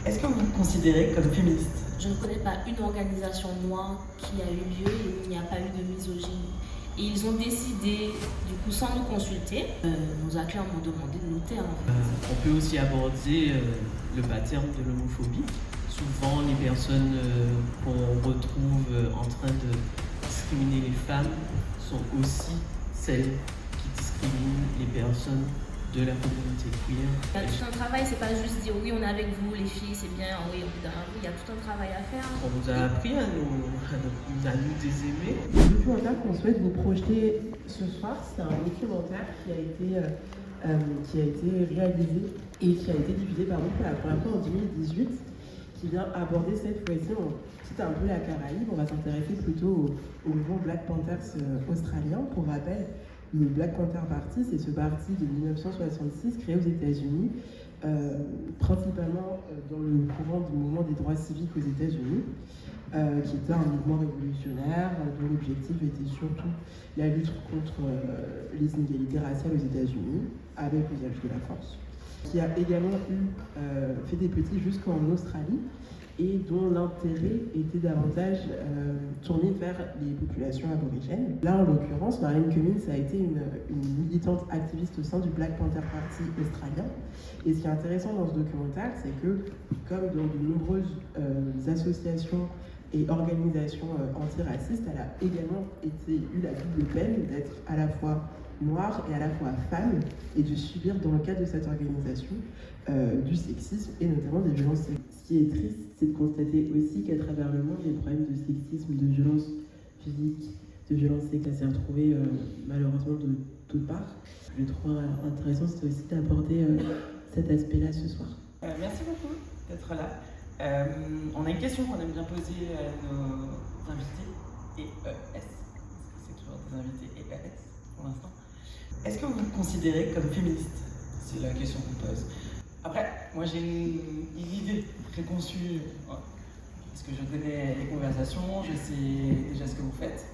Est-ce que vous vous considérez comme féministe? Je ne connais pas une organisation noire qui a eu lieu et où il n'y a pas eu de misogynie. Et ils ont décidé, du coup, sans nous consulter, nous a clairement demandé de nous taire. On peut aussi aborder le pattern de l'homophobie. Souvent, les personnes qu'on retrouve en train de discriminer les femmes sont aussi celles qui discriminent les personnes de la communauté queer. Il y a tout un travail, c'est pas juste dire oui, on est avec vous, les filles, c'est bien, oui, on est dans la rue. Il y a tout un travail à faire. On nous a appris à nous désaimer. Le documentaire qu'on souhaite vous projeter ce soir, c'est un documentaire qui a été réalisé et qui a été diffusé pour la première fois en 2018, qui vient aborder cette fois-ci, on quitte un peu la Caraïbe, on va s'intéresser plutôt au mouvement Black Panthers australien. Pour rappel, le Black Panther Party, c'est ce parti de 1966 créé aux États-Unis, principalement dans le courant du mouvement des droits civiques aux États-Unis, qui était un mouvement révolutionnaire dont l'objectif était surtout la lutte contre les inégalités raciales aux États-Unis, avec l'usage de la force, qui a également fait des petits jusqu'en Australie, et dont l'intérêt était davantage tourné vers les populations aborigènes. Là, en l'occurrence, Marianne Cummins a été une militante activiste au sein du Black Panther Party australien. Et ce qui est intéressant dans ce documentaire, c'est que, comme dans de nombreuses associations et organisations antiracistes, elle a également eu la double peine d'être à la fois noire et à la fois femme, et de subir dans le cadre de cette organisation du sexisme et notamment des violences sexuelles. Ce qui est triste, c'est de constater aussi qu'à travers le monde, les problèmes de sexisme, de violence physique, de violence sexuelle s'est retrouvé malheureusement de toutes parts. Je trouve intéressant, c'est aussi d'aborder cet aspect-là ce soir. Merci beaucoup d'être là. On a une question qu'on aime bien poser à nos invités EES. C'est toujours des invités EES pour l'instant. Est-ce que vous vous considérez comme féministe? C'est la question qu'on pose. Après, moi j'ai une idée préconçue, parce que je connais les conversations, je sais déjà ce que vous faites,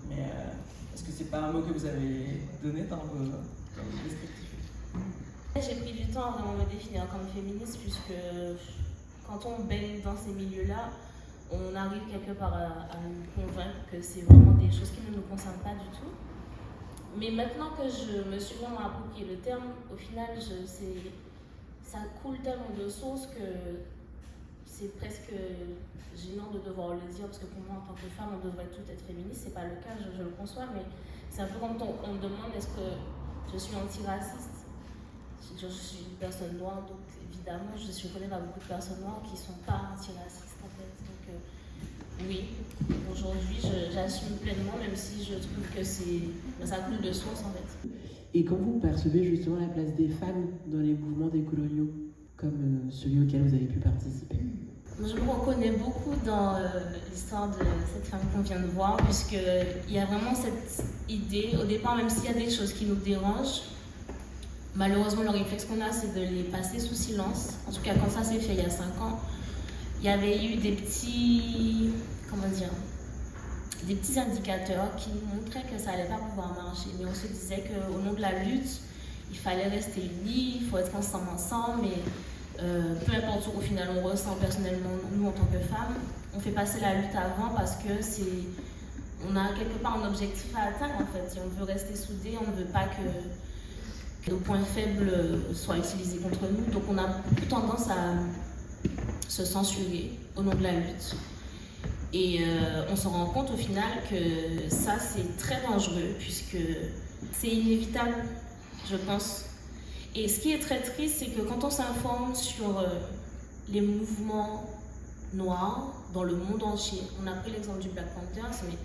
mais est-ce que c'est pas un mot que vous avez donné dans vos descriptifs? J'ai pris du temps à vraiment me définir comme féministe, puisque quand on baigne dans ces milieux-là, on arrive quelque part à nous convaincre que c'est vraiment des choses qui ne nous concernent pas du tout. Mais maintenant que je me suis vraiment approprié le terme, au final, ça coule tellement de sources que c'est presque gênant de devoir le dire, parce que pour moi, en tant que femme, on devrait toutes être féministes. C'est pas le cas, je le conçois, mais c'est un peu comme on me demande est-ce que je suis antiraciste. Je suis une personne noire, donc évidemment, je connais pas beaucoup de personnes noires qui sont pas antiracistes en fait. Donc oui, aujourd'hui, j'assume pleinement, même si je trouve que ça coule de source en fait. Et quand vous percevez justement la place des femmes dans les mouvements décoloniaux, comme celui auquel vous avez pu participer? Je me reconnais beaucoup dans l'histoire de cette femme qu'on vient de voir, puisqu'il y a vraiment cette idée, au départ, même s'il y a des choses qui nous dérangent, malheureusement, le réflexe qu'on a, c'est de les passer sous silence. En tout cas, quand ça s'est fait il y a 5 ans, il y avait eu des petits indicateurs qui nous montraient que ça n'allait pas pouvoir marcher. Mais on se disait qu'au nom de la lutte, il fallait rester unis, il faut être ensemble. Mais peu importe au final on ressent personnellement, nous en tant que femmes, on fait passer la lutte avant parce que on a quelque part un objectif à atteindre en fait. Et on veut rester soudés, on ne veut pas que nos points faibles soient utilisés contre nous. Donc on a tendance à se censurer au nom de la lutte. Et on se rend compte au final que ça c'est très dangereux puisque c'est inévitable, je pense. Et ce qui est très triste, c'est que quand on s'informe sur les mouvements noirs dans le monde entier, on a pris l'exemple du Black Panthers, mais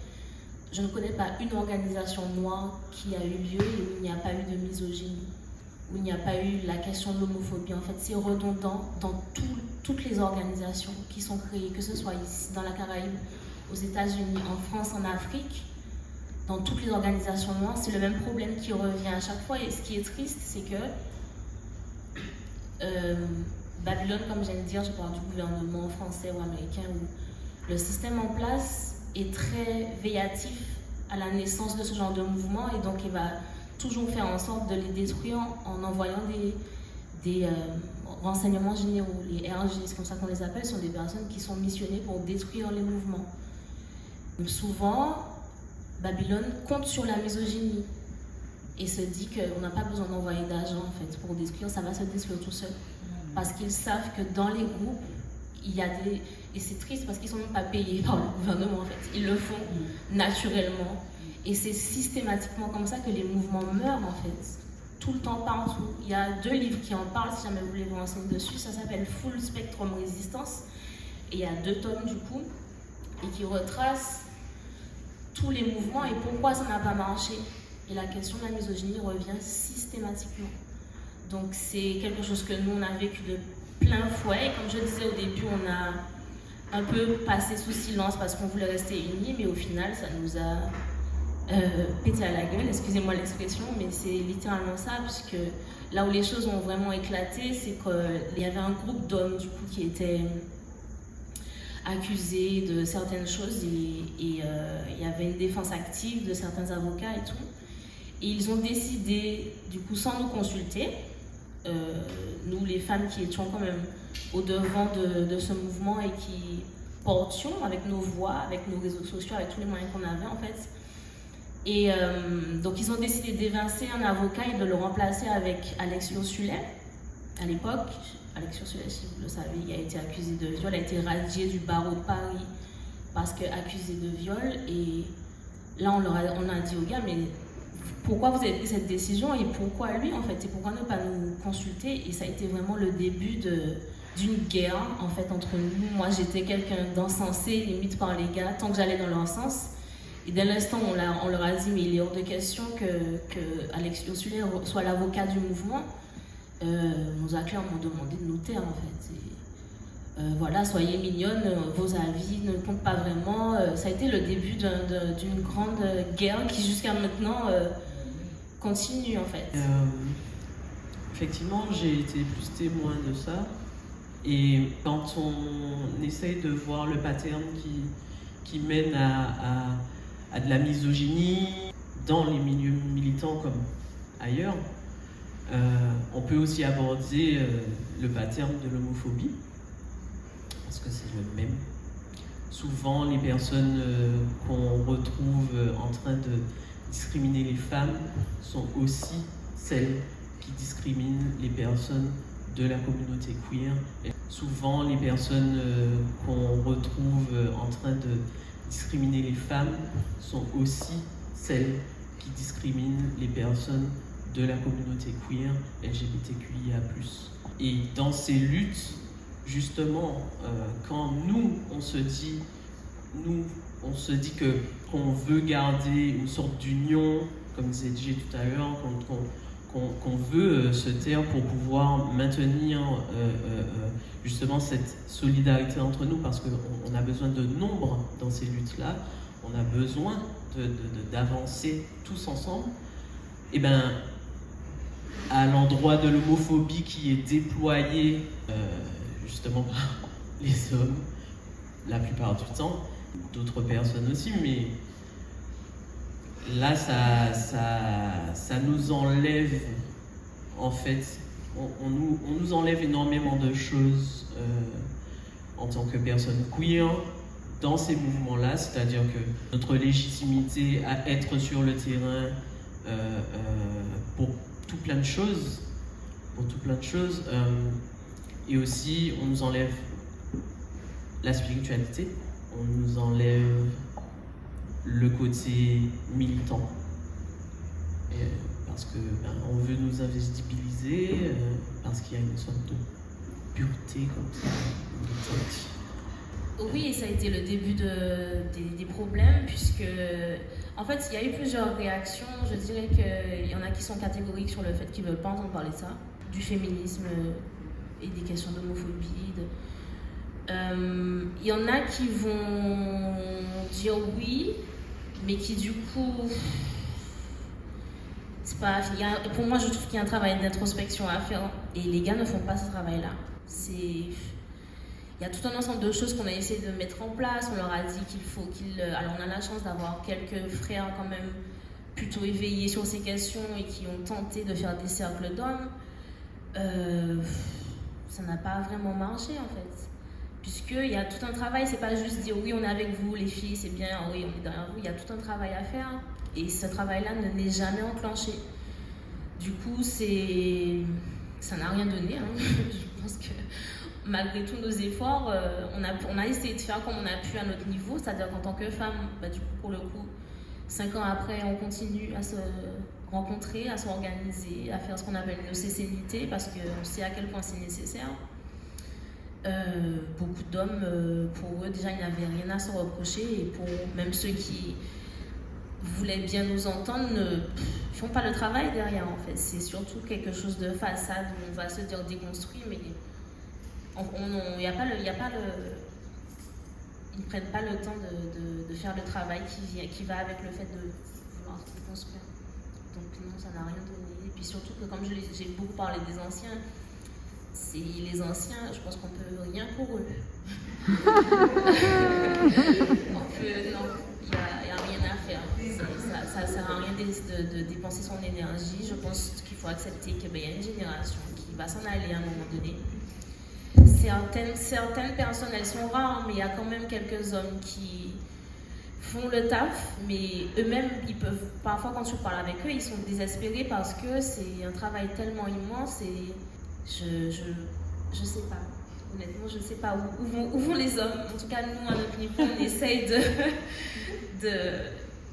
je ne connais pas une organisation noire qui a eu lieu et où il n'y a pas eu de misogynie, où il n'y a pas eu la question de l'homophobie. En fait, c'est redondant dans toutes les organisations qui sont créées, que ce soit ici, dans la Caraïbe, aux États-Unis, en France, en Afrique. Dans toutes les organisations noires, c'est le même problème qui revient à chaque fois. Et ce qui est triste, c'est que Babylone, comme j'aime dire, je parle du gouvernement français ou américain, où le système en place est très véatif à la naissance de ce genre de mouvement et donc il va toujours faire en sorte de les détruire en envoyant des renseignements généraux, les RG, c'est comme ça qu'on les appelle, sont des personnes qui sont missionnées pour détruire les mouvements. Donc souvent, Babylone compte sur la misogynie et se dit qu'on n'a pas besoin d'envoyer d'agents en fait, pour détruire, ça va se détruire tout seul. Parce qu'ils savent que dans les groupes, il y a des... Et c'est triste parce qu'ils ne sont même pas payés par le gouvernement en fait, ils le font naturellement. Et c'est systématiquement comme ça que les mouvements meurent en fait. Tout le temps, partout. Il y a 2 livres qui en parlent, si jamais vous voulez vous renseigner dessus. Ça s'appelle Full Spectrum Resistance. Et il y a 2 tomes du coup, et qui retracent tous les mouvements et pourquoi ça n'a pas marché. Et la question de la misogynie revient systématiquement. Donc c'est quelque chose que nous, on a vécu de plein fouet. Comme je disais au début, on a un peu passé sous silence parce qu'on voulait rester unis, mais au final, ça nous a pété à la gueule, excusez-moi l'expression, mais c'est littéralement ça, puisque là où les choses ont vraiment éclaté, c'est qu'il y avait un groupe d'hommes du coup qui étaient accusés de certaines choses et il y avait une défense active de certains avocats et tout. Et ils ont décidé, du coup, sans nous consulter, nous les femmes qui étions quand même au devant de ce mouvement et qui portions avec nos voix, avec nos réseaux sociaux, avec tous les moyens qu'on avait en fait. Et donc ils ont décidé d'évincer un avocat et de le remplacer avec Alex Ursulet. À l'époque, Alex Ursulet, si vous le savez, il a été accusé de viol, a été radié du barreau de Paris parce qu'accusé de viol. Et là, on a dit aux gars, mais pourquoi vous avez pris cette décision et pourquoi lui en fait, et pourquoi ne pas nous consulter? Et ça a été vraiment le début d'une guerre en fait entre nous. Moi, j'étais quelqu'un d'encensé, limite par les gars, tant que j'allais dans leur sens. Et dès l'instant où on leur a dit, mais il est hors de question que Alex Ursulet soit l'avocat du mouvement, on nous a clairement demandé de nous taire en fait. Et, voilà, soyez mignonnes, vos avis ne comptent pas vraiment. Ça a été le début d'une grande guerre qui jusqu'à maintenant continue en fait. Effectivement, j'ai été plus témoin de ça. Et quand on essaye de voir le pattern qui mène à de la misogynie dans les milieux militants comme ailleurs, on peut aussi aborder le pattern de l'homophobie, parce que c'est le même. Souvent, les personnes qu'on retrouve en train de discriminer les femmes sont aussi celles qui discriminent les personnes de la communauté queer. Et souvent, les personnes qu'on retrouve en train de discriminer les femmes sont aussi celles qui discriminent les personnes de la communauté queer, LGBTQIA+. Et dans ces luttes, justement, quand on se dit qu'on veut garder une sorte d'union, comme disait Jay tout à l'heure, qu'on veut se taire pour pouvoir maintenir justement cette solidarité entre nous, parce qu'on a besoin de nombre dans ces luttes-là, on a besoin d'avancer tous ensemble. Et bien, à l'endroit de l'homophobie qui est déployée justement par les hommes la plupart du temps, d'autres personnes aussi, mais là ça nous enlève en fait, on nous enlève énormément de choses en tant que personnes queer dans ces mouvements-là, c'est-à-dire que notre légitimité à être sur le terrain pour tout plein de choses, et aussi on nous enlève la spiritualité, on nous enlève le côté militant, parce que on veut nous invisibiliser, parce qu'il y a une sorte de pureté comme ça. Oui, et ça a été le début des problèmes, puisque en fait il y a eu plusieurs réactions. Je dirais qu'il y en a qui sont catégoriques sur le fait qu'ils ne veulent pas entendre parler de ça, du féminisme et des questions d'homophobie. Il y en a qui vont dire oui, mais qui du coup, c'est pas, pour moi je trouve qu'il y a un travail d'introspection à faire et les gars ne font pas ce travail-là. Il y a tout un ensemble de choses qu'on a essayé de mettre en place. On leur a dit qu'il faut qu'ils... Alors on a la chance d'avoir quelques frères quand même plutôt éveillés sur ces questions et qui ont tenté de faire des cercles d'hommes. Ça n'a pas vraiment marché en fait. Puisqu'il y a tout un travail, c'est pas juste dire oui, on est avec vous, les filles, c'est bien, oui, on est derrière vous. Il y a tout un travail à faire et ce travail-là n'est jamais enclenché. Du coup, ça n'a rien donné. Hein. Je pense que malgré tous nos efforts, on a essayé de faire comme on a pu à notre niveau, c'est-à-dire qu'en tant que femme, du coup, pour le coup, 5 ans après, on continue à se rencontrer, à s'organiser, à faire ce qu'on appelle nos CCNIT parce qu'on sait à quel point c'est nécessaire. Beaucoup d'hommes, pour eux, déjà, ils n'avaient rien à se reprocher et pour même ceux qui voulaient bien nous entendre ne font pas le travail derrière en fait. C'est surtout quelque chose de façade où on va se dire déconstruit, mais ils ne prennent pas le temps de faire le travail qui va avec le fait de vouloir se construire. Donc non, ça n'a rien donné. Et puis surtout que comme j'ai beaucoup parlé des anciens, les anciens, je pense qu'on peut rien pour eux. Non, il n'y a rien à faire. Ça ne sert à rien de dépenser son énergie. Je pense qu'il faut accepter qu'il y a une génération qui va s'en aller à un moment donné. Certaines personnes, elles sont rares, mais il y a quand même quelques hommes qui font le taf, mais eux-mêmes, ils peuvent, parfois quand tu parles avec eux, ils sont désespérés parce que c'est un travail tellement immense et je sais pas. Honnêtement, je ne sais pas où vont les hommes. En tout cas, nous, à notre niveau, on essaye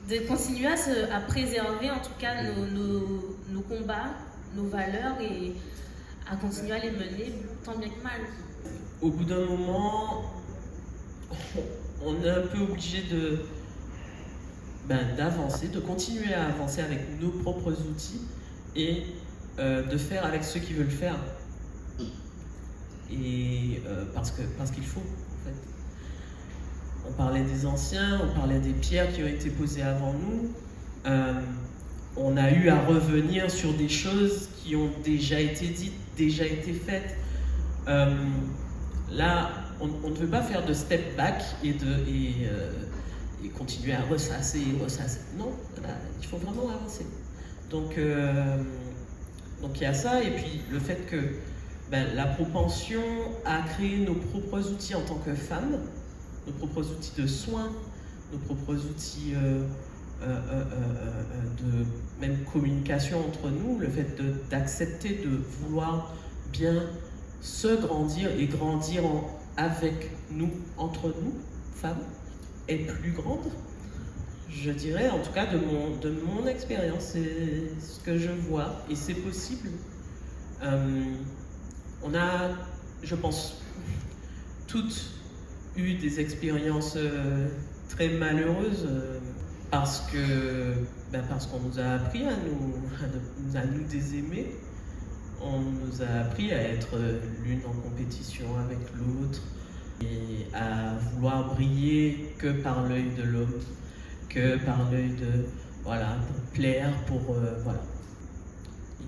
de continuer à préserver, en tout cas, nos combats, nos valeurs et à continuer à les mener tant bien que mal. Au bout d'un moment, on est un peu obligé d'avancer, de continuer à avancer avec nos propres outils et de faire avec ceux qui veulent faire. Et parce qu'il faut, en fait. On parlait des anciens, on parlait des pierres qui ont été posées avant nous. On a eu à revenir sur des choses qui ont déjà été dites, déjà été faites. Là, on ne veut pas faire de step back et continuer à ressasser. Non, là, il faut vraiment avancer. Donc il y a ça, et puis le fait que la propension à créer nos propres outils en tant que femmes, nos propres outils de soins, nos propres outils de même communication entre nous, le fait d'accepter de vouloir bien se grandir et grandir avec nous, entre nous, femmes, est plus grande. Je dirais, en tout cas de mon expérience, c'est ce que je vois, et c'est possible. On a, je pense, toutes eu des expériences très malheureuses parce qu'on nous a appris à nous désaimer. On nous a appris à être l'une en compétition avec l'autre et à vouloir briller que par l'œil de l'homme, que par l'œil de, voilà, pour plaire, voilà.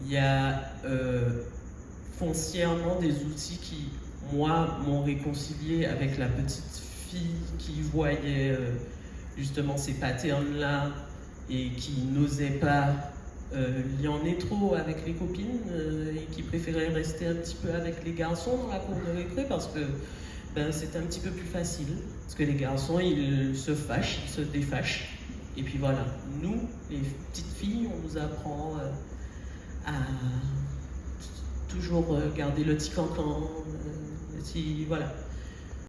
Il y a foncièrement des outils qui, moi, m'ont réconcilié avec la petite fille qui voyait justement ces patterns-là et qui n'osait pas lianer trop avec les copines et qui préférait rester un petit peu avec les garçons dans la cour de récré parce que c'était un petit peu plus facile. Parce que les garçons, ils se fâchent, ils se défâchent. Et puis voilà, nous, les petites filles, on nous apprend à toujours garder le petit cancan, voilà.